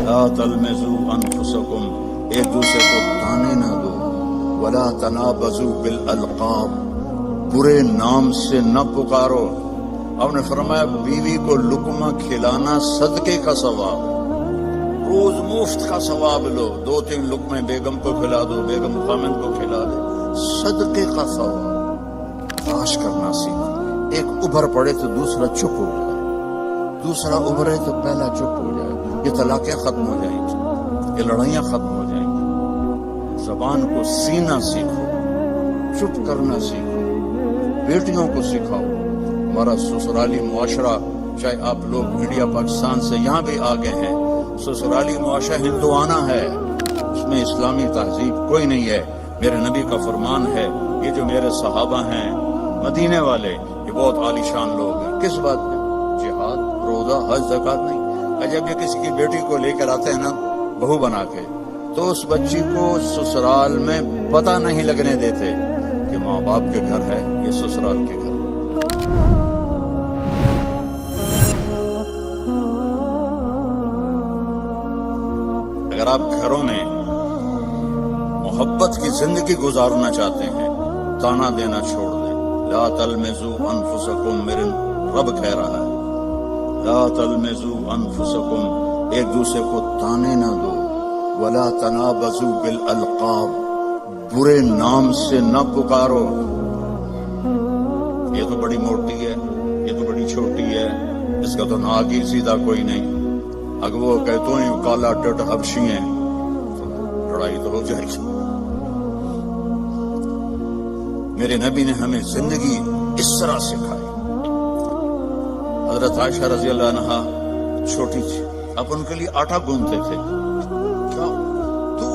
لا تلمزوا انفسکم، ایک دوسرے کو تانے نہ دو، ولا تنابزوا بالالقاب، برے نام سے نہ پکارو۔ آپ نے فرمایا بیوی کو لقمہ کھلانا صدقے کا ثواب، روز مفت کا ثواب لو، 2-3 لقمے بیگم کو کھلا دو، بیگم خامن کو کھلا دے، صدقے کا ثواب۔ تلاش کرنا سیکھو، ایک ابھر پڑے تو دوسرا چپ ہو جائے، دوسرا ابھرے تو پہلا چپ ہو جائے، یہ طلاقیں ختم ہو جائیں گی، یہ لڑائیاں ختم ہو جائیں گی۔ زبان کو سینا سیکھو، چپ کرنا سیکھو، بیٹیوں کو سکھاؤ۔ ہمارا سسرالی معاشرہ، چاہے آپ لوگ انڈیا پاکستان سے یہاں بھی آگے ہیں، سسرالی معاشرہ ہندوانہ ہے، اس میں اسلامی تہذیب کوئی نہیں ہے۔ میرے نبی کا فرمان ہے، یہ جو میرے صحابہ ہیں مدینے والے، یہ بہت عالی شان لوگ ہیں۔ کس بات میں؟ جہاد، روزہ، حج، زکوٰۃ نہیں۔ جب یہ کسی کی بیٹی کو لے کر آتے ہیں نا بہو بنا کے، تو اس بچی کو سسرال میں پتہ نہیں لگنے دیتے کہ ماں باپ کے گھر ہے، یہ سسرال کے گھر۔ اگر آپ گھروں میں محبت کی زندگی گزارنا چاہتے ہیں، تانا دینا چھوڑ دیں۔ لا تلمزوا انفسکم، میرے رب کہہ رہا ہے، لا تلمزوا انفسکم، ایک دوسرے کو تانے نہ دو، ولا تنابزوا بالالقاب، برے نام سے نہ پکارو۔ یہ تو بڑی موٹی ہے، یہ تو بڑی چھوٹی ہے، اس کا تو ناک ہی سیدھا کوئی نہیں، اگر وہ کہ تو ہی کالا ٹٹ حبشی ہیں، لڑائی تو ہو جائے گی۔ میرے نبی نے ہمیں زندگی اس طرح سکھائی۔ حضرت عائشہ رضی اللہ عنہا چھوٹی تھی، اب ان کے لیے آٹا گوندتے تھے۔ کیا تو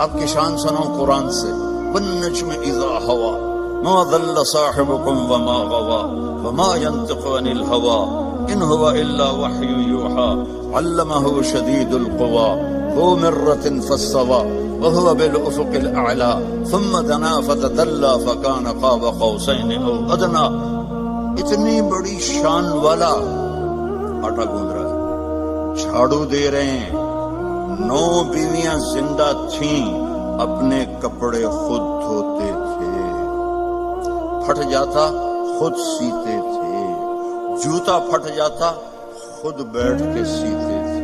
آپ کی شان سناؤ قرآن سے، والنجم اذا ہوا ما ضل صاحبكم وما غوا وما ينطق عن الهوى ان هو الا وحي يوحى علمه شديد القوى ذو مرة فاستوى وهو بالافق الاعلى ثم دنا فتدلى فكان قاب قوسين او ادنى۔ اتنی بڑی شان والا آٹا گوندھ رہا ہے، جھاڑو دے رہے ہیں۔ 9 بیویاں زندہ تھیں، اپنے کپڑے خود دھوتے تھے، پھٹ جاتا خود سیتے تھے، جوتا پھٹ جاتا خود بیٹھ کے سیتے تھے۔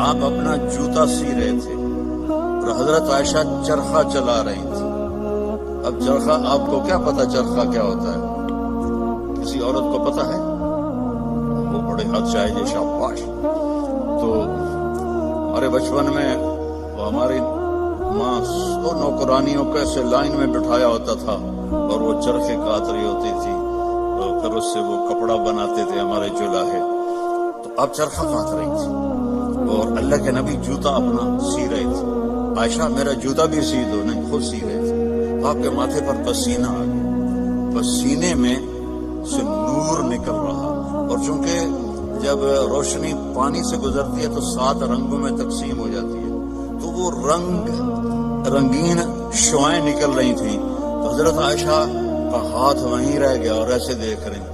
آپ اپنا جوتا سی رہے تھے اور حضرت عائشہ چرخہ چلا رہی تھی۔ اب چرخہ، آپ کو کیا پتا چرخہ کیا ہوتا ہے؟ کسی عورت کو پتا ہے؟ وہ بڑے ہاتھ چاہیے، شاباش۔ تو ہمارے بچپن میں وہ ہماری ماں سو نوکرانیوں کو ایسے لائن میں بٹھایا ہوتا تھا اور وہ چرخے کاٹ رہی ہوتی تھی، تو پھر اس سے وہ کپڑا بناتے تھے ہمارے چولہے۔ تو اب چرخہ کاٹ رہی تھی اور اللہ کے نبی جوتا اپنا سی رہے تھے۔ عائشہ میرا جوتا بھی سی دو، نہیں خود سی رہے تھے۔ آپ کے ماتھے پر پسینہ آ گیا، پسینے میں سے نور نکل رہا، اور چونکہ جب روشنی پانی سے گزرتی ہے تو 7 رنگوں میں تقسیم ہو جاتی ہے، تو وہ رنگین شعائیں نکل رہی تھیں۔ تو حضرت عائشہ کا ہاتھ وہیں رہ گیا اور ایسے دیکھ رہے ہیں۔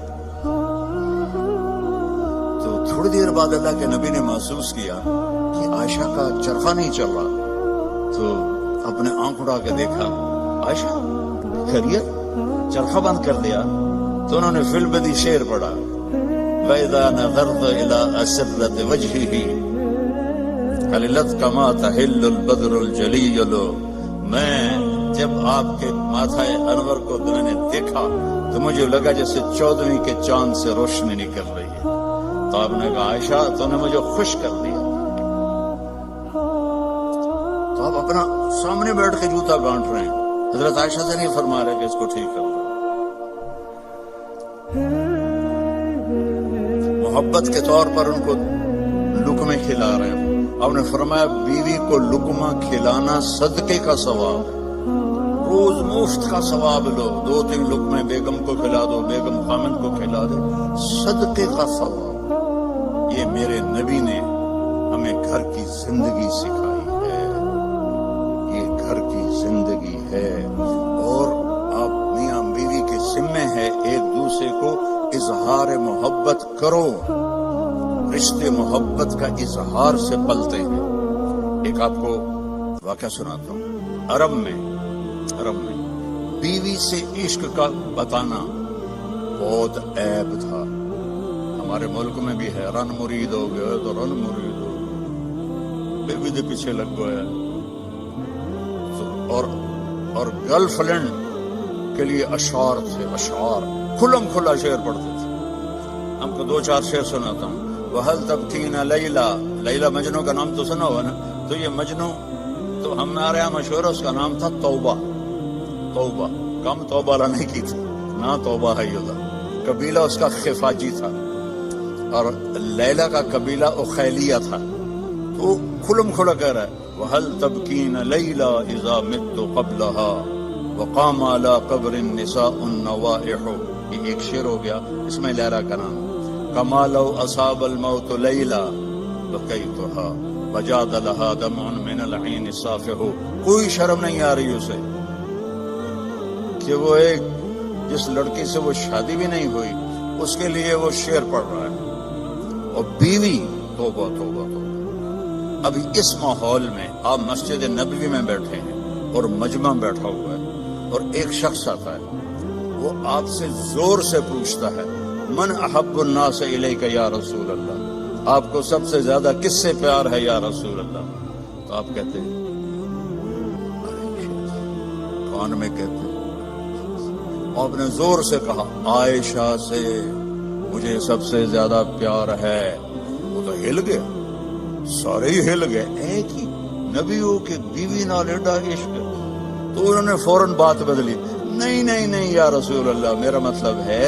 تو تھوڑی دیر بعد اللہ کے نبی نے محسوس کیا کہ عائشہ کا چرخہ نہیں چل رہا، تو اپنے آنکھ اڑا کے دیکھا، عائشہ خیریت؟ چرخہ بند کر دیا؟ تو انہوں نے فی البدی شعر پڑھا، وَإِذَا نَظَرْتَ إِلَىٰ أَسِرَّةِ وَجْهِهِ حَلِلَتْ كَمَا تَحِلُّ الْبَدْرُ الْجَلِيُّ۔ میں جب آپ کے ماتھا انور کو میں نے دیکھا تو مجھے لگا جیسے 14ویں کے چاند سے روشنی نکل رہی ہے۔ تو آپ نے کہا عائشہ تو نے مجھے خوش کر دیا۔ تو آپ اپنا سامنے بیٹھ کے جوتا گانٹ رہے ہیں، حضرت عائشہ سے نہیں فرما رہے کہ اس کو ٹھیک کر دو۔ محبت کے طور پر ان کو لقمے کھلا رہے ہیں۔ آپ نے فرمایا بیوی کو لقمہ کھلانا صدقے کا ثواب، روز مفت کا ثواب لو، 2-3 لقمے بیگم کو کھلا دو، بیگم خامن کو کھلا دے، صدقے کا ثواب۔ یہ میرے نبی نے ہمیں گھر کی زندگی سکھائی ہے، یہ گھر کی زندگی ہے، اور آپ میاں بیوی کے ذمے ہے ایک دوسرے کو اظہار محبت کرو، رشتے محبت کا اظہار سے پلتے ہیں۔ ایک آپ کو واقعہ سناتا ہوں۔ عرب میں بیوی سے عشق کا بتانا بہت عیب تھا۔ ہمارے ملک میں بھی ہے، رن مرید ہو گیا تو رن مرید ہو گیا، بیوی کے پیچھے لگ گیا۔ اور گرل فرینڈ کے لیے اشعار تھے، اشعار کھلم کھلا شعر پڑھتے تھے۔ ہم کو 2-4 شعر سناتا ہوں۔ وَهَلْ تَبْكِينَ لیلا، لیلا مجنو کا نام تو سنا ہوا نا؟ تو یہ مجنو تو ہمارے یہاں مشہور ہے، اس کا نام تھا توبہ۔ توبہ کم توبہ نہیں کی تھی، نہ توبہ ہے یہ تھا۔ قبیلہ اس کا خفاجی تھا، اور لیلا کا قبیلہ اخیلیہ تھا۔ تو کھلم کھلا کہہ رہا ہے وَهَلْ تَبْكِينَ لَيْلَا إِذَا مِتُّ قَبْلَهَا وَقَامَ عَلَى قَبْرِ النِّسَاءُ النَّوَائِحُ۔ یہ ایک شعر ہو گیا، اس میں لیلا کا نام۔ كَمَا لَوْ أَصَابَ الْمَوْتُ لَيْلَا بَكَيْتُهَا وَجَادَ لَهَا دَمْعٌ مِّنَ الْعَيْنِ صَافِحُ۔ کوئی شرم نہیں آ رہی اسے کہ وہ ایک جس لڑکی سے وہ شادی بھی نہیں ہوئی اس کے لیے وہ شعر پڑھ رہا ہے، اور بیوی توبہ توبہ توبہ۔ ابھی اس ماحول میں آپ مسجد نبوی میں بیٹھے ہیں اور مجمع بیٹھا ہوا ہے، اور ایک شخص آتا ہے، وہ آپ سے زور سے پوچھتا ہے من احب الناس الیک یا رسول اللہ، آپ کو سب سے زیادہ کس سے پیار ہے یا رسول اللہ؟ تو آپ کہتے ہیں کان میں کہتے ہیں، آپ نے زور سے کہا عائشہ سے مجھے سب سے زیادہ پیار ہے۔ وہ تو ہل گیا، سارے ہی ہل گئے، ایک ہی نبیوں کے بیوی نال ایڈا عشق۔ تو انہوں نے فوراً بات بدلی، نہیں نہیں نہیں یا رسول اللہ، میرا مطلب ہے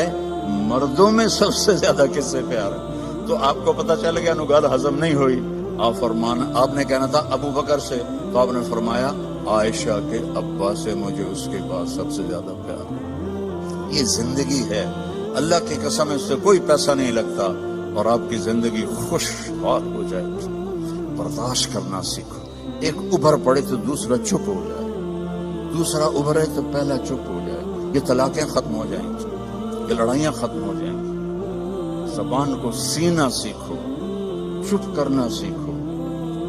مردوں میں سب سے زیادہ کس سے پیار ہے؟ تو آپ کو پتہ چل گیا، نو گل ہضم نہیں ہوئی۔ آپ نے کہنا تھا ابو بکر سے، تو آپ نے فرمایا عائشہ کے ابا سے مجھے اس کے بعد سب سے زیادہ پیار ہے۔ یہ زندگی ہے، اللہ کی قسم اس سے کوئی پیسہ نہیں لگتا، اور آپ کی زندگی خوشحال ہو جائے۔ برداشت کرنا سیکھو، ایک ابھر پڑے تو دوسرا چپ ہو جائے، دوسرا ابھرے تو پہلا چپ ہو جائے۔ یہ طلاقیں ختم ہو جائیں گی، یہ لڑائیاں ختم ہو جائیں گی۔ زبان کو سینا سیکھو، چپ کرنا سیکھو،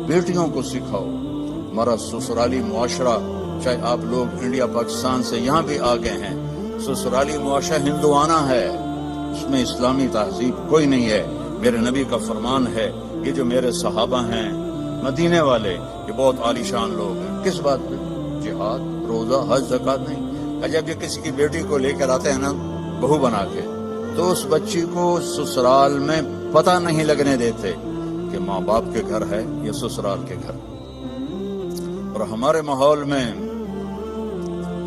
بیٹیوں کو سکھاؤ۔ ہمارا سسرالی معاشرہ، چاہے آپ لوگ انڈیا پاکستان سے یہاں بھی آ گئے ہیں، سسرالی معاشرہ ہندوانہ ہے، اس میں اسلامی تہذیب کوئی نہیں ہے۔ میرے نبی کا فرمان ہے، یہ جو میرے صحابہ ہیں مدینے والے، یہ بہت عالی شان لوگ ہیں۔ کس بات پہ؟ جہاد، روزہ، حج، زکوٰۃ نہیں۔ جب یہ کسی کی بیٹی کو لے کر آتے ہیں نا بہو بنا کے، تو اس بچی کو سسرال میں پتہ نہیں لگنے دیتے کہ ماں باپ کے گھر ہے یا سسرال کے گھر۔ اور ہمارے ماحول میں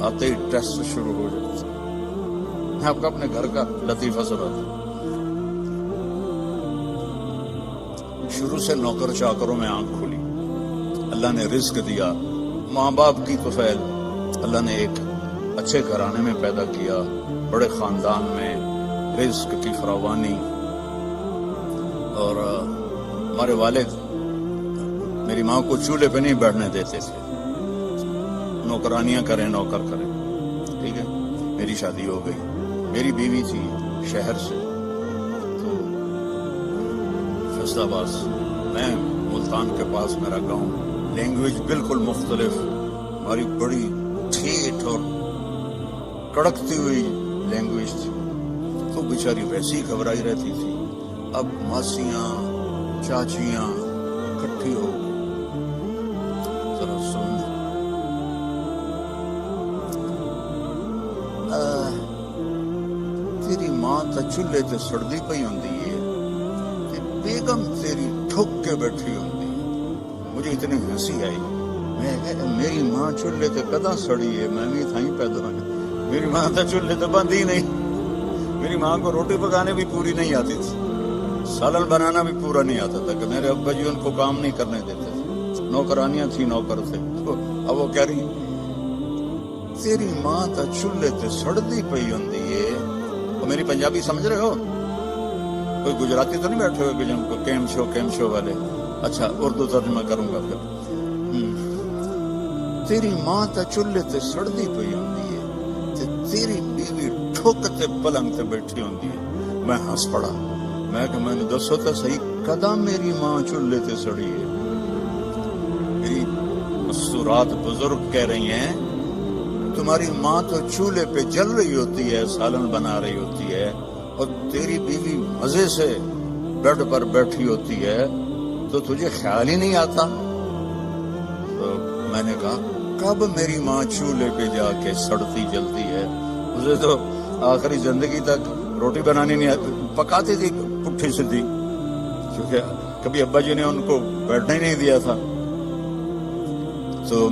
آتے ہی ٹیسٹ شروع ہو جاتا ہے۔ میں آپ کو اپنے گھر کا لطیفہ سناتا ہوں۔ شروع سے نوکر چاکروں میں آنکھ کھلی، اللہ نے رزق دیا، ماں باپ کی توفیل، اللہ نے ایک اچھے گھرانے میں پیدا کیا، بڑے خاندان میں رزق کی فراوانی۔ اور ہمارے والد میری ماں کو چولہے پہ نہیں بیٹھنے دیتے تھے، نوکرانیاں کریں، نوکر کریں، ٹھیک ہے۔ میری شادی ہو گئی، میری بیوی تھی شہر سے، تو فیصل آباد، میں ملتان کے پاس میرا گاؤں، لینگویج بالکل مختلف، ہماری بڑی ٹھیٹ اور کڑکتی ہوئی لینگویج تھی، تو بیچاری ویسی ہی گھبرائی رہتی تھی۔ اب ماسیاں چاچیاں اکٹھی ہو گئی، ذرا سن، تیری ماں تا چولہے تے سڑدی پئی ہوندی ہے تے بیگم تیری ٹھک کے بیٹھی ہوندی ہے۔ مجھے اتنی ہنسی آئی، میں کہا میری ماں چولہے تے کدا سڑی ہے، میں بھی تھا ہی پیدا ہوں، میری ماں تا چولہے تے بند ہی نہیں۔ میری ماں کو روٹی پکانے بھی پوری نہیں آتی تھی، سالن بنانا بھی پورا نہیں آتا تھا، کہ میرے ابا جی ان کو کام نہیں کرنے دیتے تھے، نوکرانیاں تھی، نوکر تھے۔ اب وہ کہہ رہی تیری ماں تا چولہے تے سڑدی پئی ہوندی ہے۔ اور میری پنجابی سمجھ رہے ہو؟ کوئی گجراتی تو نہیں بیٹھے ہوئے کہ جن کو کیم شو والے؟ اچھا اردو ترجمہ کروں گا پھر۔ تیری ماں تا چولہے تے سڑدی پئی ہوندی ہے تے تیری بیوی ٹھک تے پلنگ تے بیٹھی ہوندی ہے۔ میں ہنس پڑا. میں کہ میں نے دسو تو صحیح کداں میری ماں چولہے تے سڑی ہے. میری مستورات بزرگ کہہ رہی ہیں تمہاری ماں تو چولہے پہ جل رہی ہوتی ہے, سالن بنا رہی ہوتی ہے, اور تیری بیوی مزے سے بیڈ پر بیٹھی ہوتی ہے, تو تجھے خیال ہی نہیں آتا. تو میں نے کہا کب میری ماں چولہے پہ جا کے سڑتی جلتی ہے, اسے تو آخری زندگی تک روٹی بنانی نہیں آتی, پکاتی تھی پٹھی سیدھی, کیونکہ کبھی ابا جی نے ان کو بیٹھنے ہی نہیں دیا تھا. تو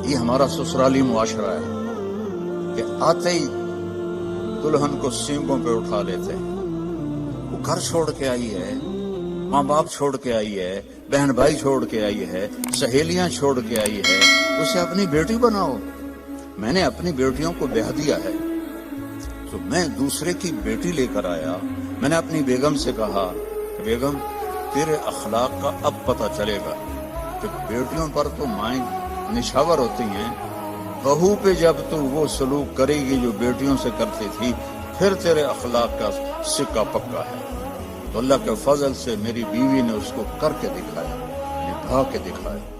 یہ ہمارا سسرالی معاشرہ ہے کہ آتے ہی دلہن کو سینگوں پہ اٹھا لیتے ہیں. وہ گھر چھوڑ کے آئی ہے, ماں باپ چھوڑ کے آئی ہے, بہن بھائی چھوڑ کے آئی ہے, سہیلیاں چھوڑ کے آئی ہے, اسے اپنی بیٹی بناؤ. میں نے اپنی بیٹیوں کو بیاہ دیا ہے, تو میں دوسرے کی بیٹی لے کر آیا. میں نے اپنی بیگم سے کہا کہ بیگم تیرے اخلاق کا اب پتہ چلے گا کہ بیٹیوں پر تو مائیں نشاور ہوتی ہیں, بہو پہ جب تو وہ سلوک کرے گی جو بیٹیوں سے کرتی تھی, پھر تیرے اخلاق کا سکہ پکا ہے. تو اللہ کے فضل سے میری بیوی نے اس کو کر کے دکھایا, نبھا کے دکھایا.